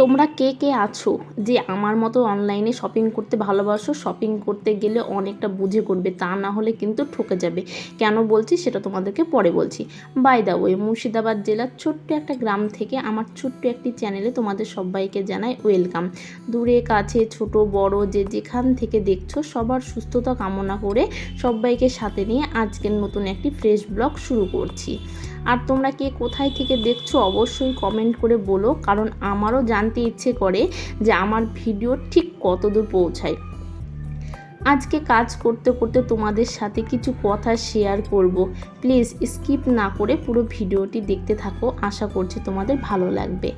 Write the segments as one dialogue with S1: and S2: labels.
S1: তোমরা কে কে আছো যে আমার মতো অনলাইনে শপিং করতে ভালোবাসো? শপিং করতে গেলে অনেকটা বুঝে করবে, তা না হলে কিন্তু ঠকে যাবে। কেন বলছি সেটা তোমাদেরকে পরে বলছি। বাই দ্য ওয়ে, মুর্শিদাবাদ জেলার ছোট্ট একটা গ্রাম থেকে আমার ছোট্ট একটি চ্যানেলে তোমাদের সবাইকে জানাই ওয়েলকাম। দূরে কাছে ছোট বড় যে যেখান থেকে দেখছো সবার সুস্থতা কামনা করে সবাইকে সাথে নিয়ে আজকের নতুন একটি ফ্রেশ ব্লগ শুরু করছি। আর তোমরা কে কোথায় থেকে দেখছো অবশ্যই কমেন্ট করে বলো, কারণ আমারও জানতে ইচ্ছে করে যে আমার ভিডিও ঠিক কতদূর পৌঁছায়। আজকে কাজ করতে করতে তোমাদের সাথে কিছু কথা শেয়ার করব। প্লিজ স্কিপ না করে পুরো ভিডিওটি দেখতে থাকো, আশা করছি তোমাদের ভালো লাগবে।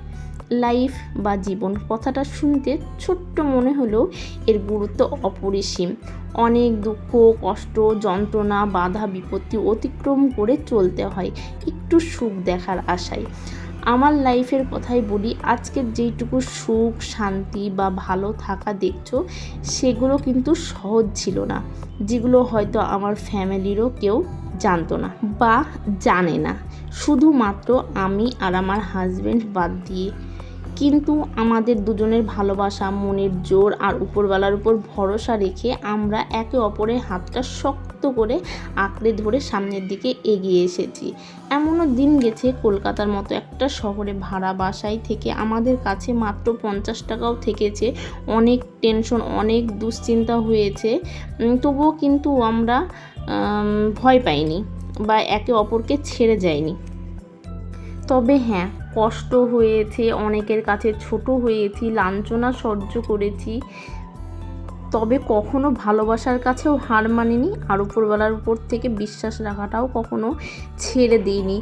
S1: লাইফ বা জীবন কথাটা শুনতে ছোট্ট মনে হলেও এর গুরুত্ব অপরিসীম। অনেক দুঃখ কষ্ট যন্ত্রণা বাধা বিপত্তি অতিক্রম করে চলতে হয় একটু সুখ দেখার আশায়। আমার লাইফের কথাই বলি, আজকের যেইটুকু সুখ শান্তি বা ভালো থাকা দেখছো সেগুলো কিন্তু সহজ ছিল না, যেগুলো হয়তো আমার ফ্যামিলিরও কেউ জানতো না বা জানে না, শুধুমাত্র আমি আর আমার হাজব্যান্ড বাদ দিয়ে। কিন্তু আমাদের দুজনের ভালোবাসা মনের জোর আর উপরওয়ালার উপর ভরসা রেখে আমরা একে অপরের হাতটা শক্ত করে আঁকড়ে ধরে সামনের দিকে এগিয়ে এসেছি। এমনও দিন গেছে কলকাতার মতো একটা শহরে ভাড়া বাসায় থেকে আমাদের কাছে মাত্র 50 টাকাও থেকেছে, অনেক টেনশন অনেক দুশ্চিন্তা হয়েছে, তবুও কিন্তু আমরা ভয় পাইনি বা একে অপরকে ছেড়ে যাইনি। তবে হ্যাঁ, কষ্ট হয়েছে, অনেকের কাছে ছোট হয়েছি, লাঞ্ছনা সহ্য করেছি, তবে কখনো ভালোবাসার কাছেও হার মানিনি আর উপরওয়ালার উপর থেকে বিশ্বাস রাখাটাও কখনো ছেড়ে দিইনি।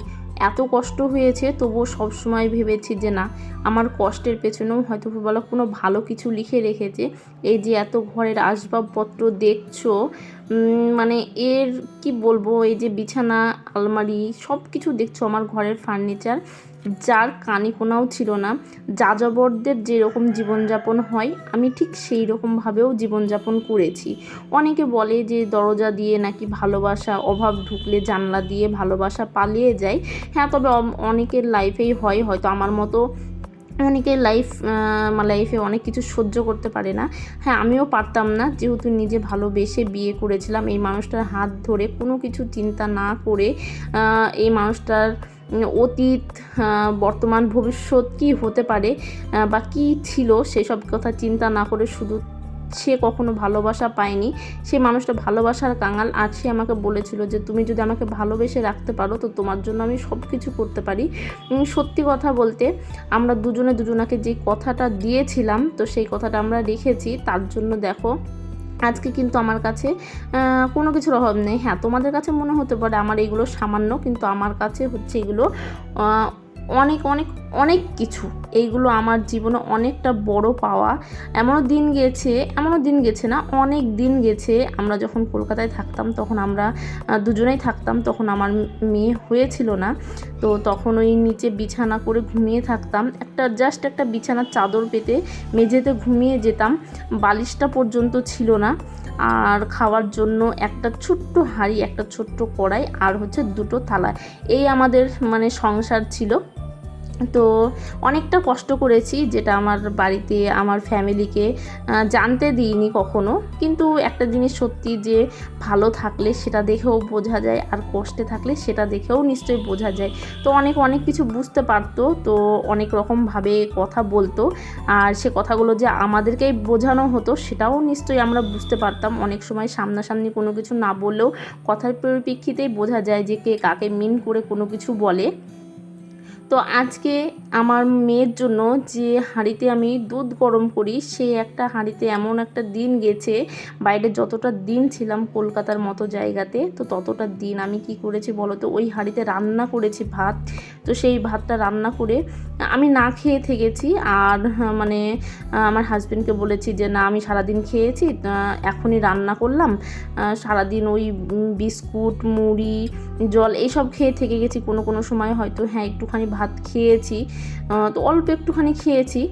S1: এত কষ্ট হয়েছে তবুও সবসময় ভেবেছি যে না, আমার কষ্টের পেছনেও হয়তো উপরওয়ালা কোনো ভালো কিছু লিখে রেখেছে। এই যে এত ঘরের আসবাবপত্র দেখছো, মানে এর কি বলবো, এই যে বিছানা আলমারি সব কিছু দেখছো, আমার ঘরের ফার্নিচার যার কানিকোনাও ছিল না। যাযাবরদের যেরকম জীবনযাপন হয় আমি ঠিক সেই রকমভাবেও জীবনযাপন করেছি। অনেকে বলে যে দরজা দিয়ে নাকি ভালোবাসা, অভাব ঢুকলে জানলা দিয়ে ভালোবাসা পালিয়ে যায়। হ্যাঁ, তবে অনেকের লাইফেই হয়, হয়তো আমার মতো অনেকের লাইফে অনেক কিছু সহ্য করতে পারে না। হ্যাঁ, আমিও পারতাম না, যেহেতু নিজে ভালোবেসে বিয়ে করেছিলাম। এই মানুষটার হাত ধরে কোনো কিছু চিন্তা না করে, এই মানুষটার অতীত বর্তমান ভবিষ্যৎ কী হতে পারে বা কী ছিল সেসব কথা চিন্তা না করে, শুধু সে কখনো ভালোবাসা পায়নি, সে মানুষটা ভালোবাসার কাঙাল। আর সে আমাকে বলেছিল যে তুমি যদি আমাকে ভালোবেসে রাখতে পারো তো তোমার জন্য আমি সব কিছু করতে পারি। সত্যি কথা বলতে আমরা দুজনে দুজনাকে যে কথাটা দিয়েছিলাম তো সেই কথাটা আমরা রেখেছি। তার জন্য দেখো আজকে কিন্তু আমার কাছে কোনো কিছুর অভাব নেই। হ্যাঁ, তোমাদের কাছে মনে হতে পারে আমার এগুলো সামান্য, কিন্তু আমার কাছে হচ্ছে এগুলো অনেক অনেক অনেক কিছু। এইগুলো আমার জীবনে অনেকটা বড় পাওয়া। এমনও দিন গেছে না, অনেক দিন গেছে আমরা যখন কলকাতায় থাকতাম তখন আমরা দুজনেই থাকতাম, তখন আমার মেয়ে হয়েছিল না। তো তখন ওই নিচে বিছানা করে ঘুমিয়ে থাকতাম, জাস্ট একটা বিছানার চাদর পেতে মেঝেতে ঘুমিয়ে যেতাম, বালিশটা পর্যন্ত ছিল না। আর খাওয়ার জন্য একটা ছোট্ট হাঁড়ি, একটা ছোট্ট কড়াই আর হচ্ছে দুটো থালা, এই আমাদের মানে সংসার ছিল। তো অনেকটা কষ্ট করেছি, যেটা আমার বাড়িতে আমার ফ্যামিলিকে জানতে দিইনি কখনো। কিন্তু একটা জিনিস সত্যি, যে ভালো থাকলে সেটা দেখেও বোঝা যায় আর কষ্টে থাকলে সেটা দেখেও নিশ্চয়ই বোঝা যায়। তো অনেক কিছু বুঝতে পারতো, তো অনেক রকমভাবে কথা বলতো, আর সে কথাগুলো যে আমাদেরকেই বোঝানো হতো সেটাও নিশ্চয়ই আমরা বুঝতে পারতাম। অনেক সময় সামনাসামনি কোনো কিছু না বললেও কথার পরিপ্রেক্ষিতেই বোঝা যায় যে কে কাকে মিন করে কোনো কিছু বলে। তো আজকে আমার মেয়ের জন্য যে হাঁড়িতে আমি দুধ গরম করি, সেই একটা হাঁড়িতে এমন একটা দিন গেছে, বাইরে যতটা দিন ছিলাম কলকাতার মতো জায়গাতে, তো ততটা দিন আমি কি করেছি বলো তো, ওই হাঁড়িতে রান্না করেছি ভাত। তো সেই ভাতটা রান্না করে আমি না খেয়ে থেকেছি। আর মানে আমার হাজব্যান্ডকে বলেছি যে না, আমি সারাদিন খেয়েছি, এখনই রান্না করলাম। সারাদিন ওই বিস্কুট মুড়ি জল এইসব খেয়ে থেকে গেছি। কোনো সময় হয়তো হ্যাঁ একটুখানি ভাত খেয়েছি, তো অল্প একটুখানি খেয়েছি।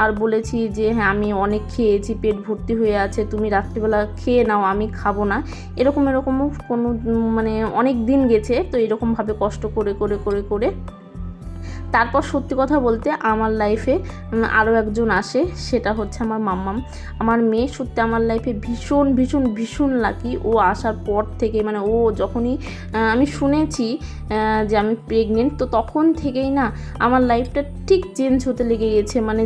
S1: আর বলেছি যে হ্যাঁ আমি অনেক খেয়েছি, পেট ভর্তি হয়ে আছে, তুমি রাত্রিবেলা খেয়ে নাও, আমি খাবো না। এরকমও কোনো মানে অনেক দিন গেছে। তো এরকমভাবে কষ্ট করে তারপর সত্যি কথা বলতে আমার লাইফে আরও একজন আসে, সেটা হচ্ছে আমার মাম্মাম, আমার মেয়ে। সত্যি আমার লাইফে ভীষণ ভীষণ ভীষণ লাকি। ও আসার পর থেকে মানে ও যখনই আমি শুনেছি যে আমি প্রেগনেন্ট, তো তখন থেকেই না আমার লাইফটা ঠিক চেঞ্জ হতে লেগে গেছে। মানে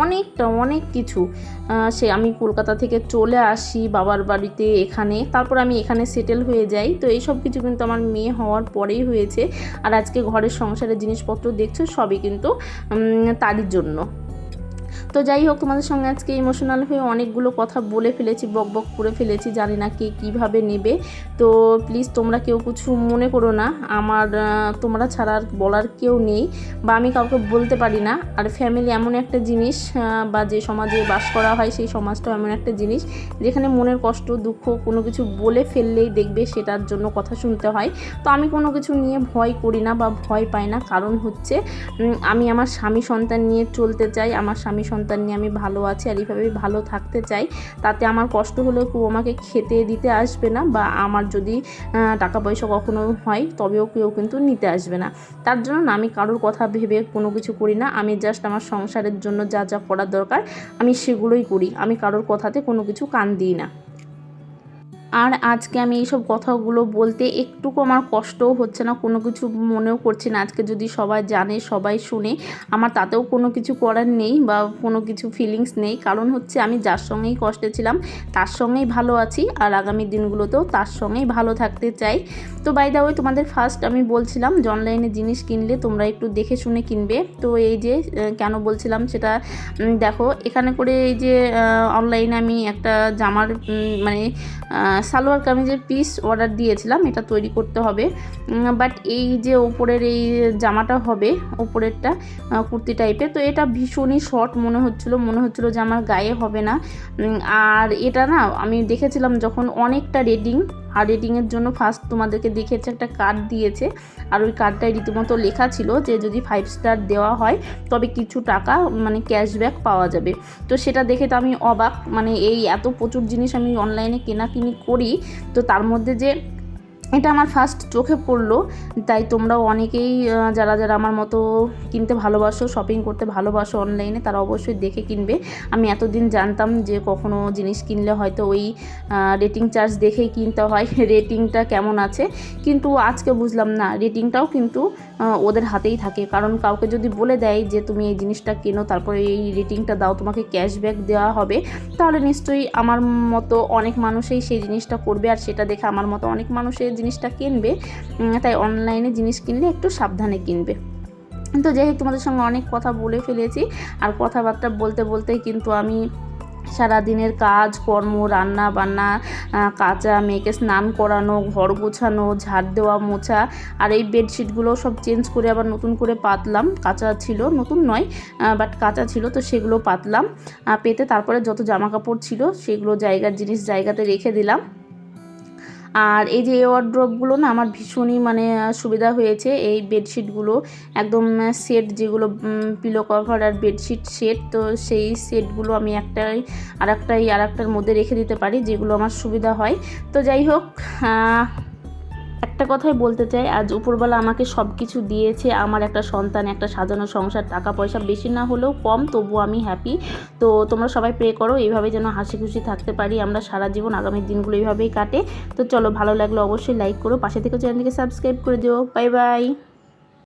S1: অনেকটা অনেক কিছু। সে আমি কলকাতা থেকে চলে আসি বাবার বাড়িতে এখানে, তারপর আমি এখানে সেটেল হয়ে যাই। তো এইসব কিছু কিন্তু আমার মেয়ে হওয়ার পরেই হয়েছে। আর আজকে ঘরের সংসারের জিনিসপত্র দেখছো সবই কিন্তু তারই জন্য। তো যাই হোক, তোমাদের সঙ্গে আজকে ইমোশনাল হয়ে অনেকগুলো কথা বলে ফেলেছি, বক বক করে ফেলেছি, জানি না কে কীভাবে নেবে। তো প্লিজ তোমরা কেউ কিছু মনে করো না, আমার তোমরা ছাড়া আর বলার কেউ নেই, বা আমি কাউকে বলতে পারি না। আর ফ্যামিলি এমন একটা জিনিস, বা যে সমাজে বাস করা হয় সেই সমাজটাও এমন একটা জিনিস যেখানে মনের কষ্ট দুঃখ কোনো কিছু বলে ফেললেই দেখবে সেটার জন্য কথা শুনতে হয়। তো আমি কোনো কিছু নিয়ে ভয় করি না বা ভয় পাই না, কারণ হচ্ছে আমি আমার স্বামী সন্তান নিয়ে চলতে চাই, আমার স্বামী সন্তান নিয়ে আমি ভালো আছি আর এইভাবেই ভালো থাকতে চাই। তাতে আমার কষ্ট হলেও কেউ আমাকে খেতে দিতে আসবে না, বা আমার যদি টাকা পয়সা কখনো হয় তবেও কেউ কিন্তু নিতে আসবে না। তার জন্য না আমি কারোর কথা ভেবে কোনো কিছু করি না। আমি জাস্ট আমার সংসারের জন্য যা যা করার দরকার আমি সেগুলোই করি। আমি কারোর কথাতে কোনো কিছু কান দিই না। আর আজকে আমি এইসব কথাগুলো বলতে একটুকু আমার কষ্টও হচ্ছে না, কোনো কিছু মনেও করছি না। আজকে যদি সবাই জানে, সবাই শুনে, আমার তাতেও কোনো কিছু করার নেই বা কোনো কিছু ফিলিংস নেই। কারণ হচ্ছে আমি যার সঙ্গেই কষ্টে ছিলাম তার সঙ্গেই ভালো আছি, আর আগামী দিনগুলোতেও তার সঙ্গেই ভালো থাকতে চাই। তো বাই দা ওয়ে, তোমাদের ফার্স্ট আমি বলছিলাম যে অনলাইনে জিনিস কিনলে তোমরা একটু দেখে শুনে কিনবে। তো এই যে কেন বলছিলাম সেটা দেখো, এখানে করে এই যে অনলাইনে আমি একটা জামার মানে সালোয়ার কামিজের পিস অর্ডার দিয়েছিলাম, এটা তৈরি করতে হবে। বাট এই যে ওপরের এই জামাটা হবে, ওপরেরটা কুর্তি টাইপের, তো এটা ভীষণই শর্ট মনে হচ্ছিলো যে আমার গায়ে হবে না। আর এটা না আমি দেখেছিলাম যখন অনেকটা রেটিং, আর রেটিংয়ের জন্য ফার্স্ট তোমাদেরকে দেখেছে একটা কার্ড দিয়েছে, আর ওই কার্ডটায় রীতিমতো লেখা ছিল যে যদি 5 স্টার দেওয়া হয় তবে কিছু টাকা মানে ক্যাশব্যাক পাওয়া যাবে। তো সেটা দেখে তো আমি অবাক, মানে এই এত প্রচুর জিনিস আমি অনলাইনে কেনাকিনি করি, তো তার মধ্যে যে এটা আমার ফার্স্ট চোখে পড়লো। তাই তোমরাও অনেকেই যারা যারা আমার মতো কিনতে ভালোবাসো, শপিং করতে ভালোবাসো অনলাইনে, তারা অবশ্যই দেখে কিনবে। আমি এতদিন জানতাম যে কখনো জিনিস কিনলে হয়তো ওই রেটিং চার্জ দেখেই কিনতে হয়, রেটিংটা কেমন আছে, কিন্তু আজকে বুঝলাম না, রেটিংটাও কিন্তু ওদের হাতেই থাকে। কারণ কাউকে যদি বলে দেয় যে তুমি এই জিনিসটা কেনো, তারপরে এই রেটিংটা দাও, তোমাকে ক্যাশব্যাক দেওয়া হবে, তাহলে নিশ্চয়ই আমার মতো অনেক মানুষই সেই জিনিসটা করবে, আর সেটা দেখে আমার মতো অনেক মানুষের জিনিসটা কিনবে। তাই অনলাইনে জিনিস কিনলে একটু সাবধানে কিনবে। তো যাই হোক, তোমাদের সঙ্গে অনেক কথা বলে ফেলেছি, আর কথাবার্তা বলতে বলতেই কিন্তু আমি সারাদিনের কাজ কর্ম, রান্না বান্না, কাচা, মেয়েকে স্নান করানো, ঘর গোছানো, ঝাড় দেওয়া, মোছা, আর এই বেডশিটগুলো সব চেঞ্জ করে আবার নতুন করে পাতলাম। কাঁচা ছিল, নতুন নয় বাট কাঁচা ছিল, তো সেগুলো পাতলাম। পেতে তারপরে যত জামা কাপড় ছিল সেগুলো জায়গার জিনিস জায়গাতে রেখে দিলাম। আর এই যে ওয়ারড্রপগুলো না আমার ভীষণই মানে সুবিধা হয়েছে। এই বেডশিটগুলো একদম সেট, যেগুলো পিলো কভার আর বেডশিট সেট, তো সেই সেটগুলো আমি আরেকটার মধ্যে রেখে দিতে পারি, যেগুলো আমার সুবিধা হয়। তো যাই হোক, একটা কথাই বলতে চাই, আজ উপরবেলা আমাকে সব কিছু দিয়েছে, আমার একটা সন্তান, একটা সাজানো সংসার, টাকা পয়সা বেশি না হলেও কম, তবু আমি হ্যাপি। তো তোমরা সবাই প্রে করো এইভাবে যেন হাসি খুশি থাকতে পারি আমরা সারা জীবন, আগামী দিনগুলো এইভাবেই কাটে। তো চলো, ভালো লাগলে অবশ্যই লাইক করো, পাশে থেকে চ্যানেলটিকে সাবস্ক্রাইব করে দিও। Bye bye.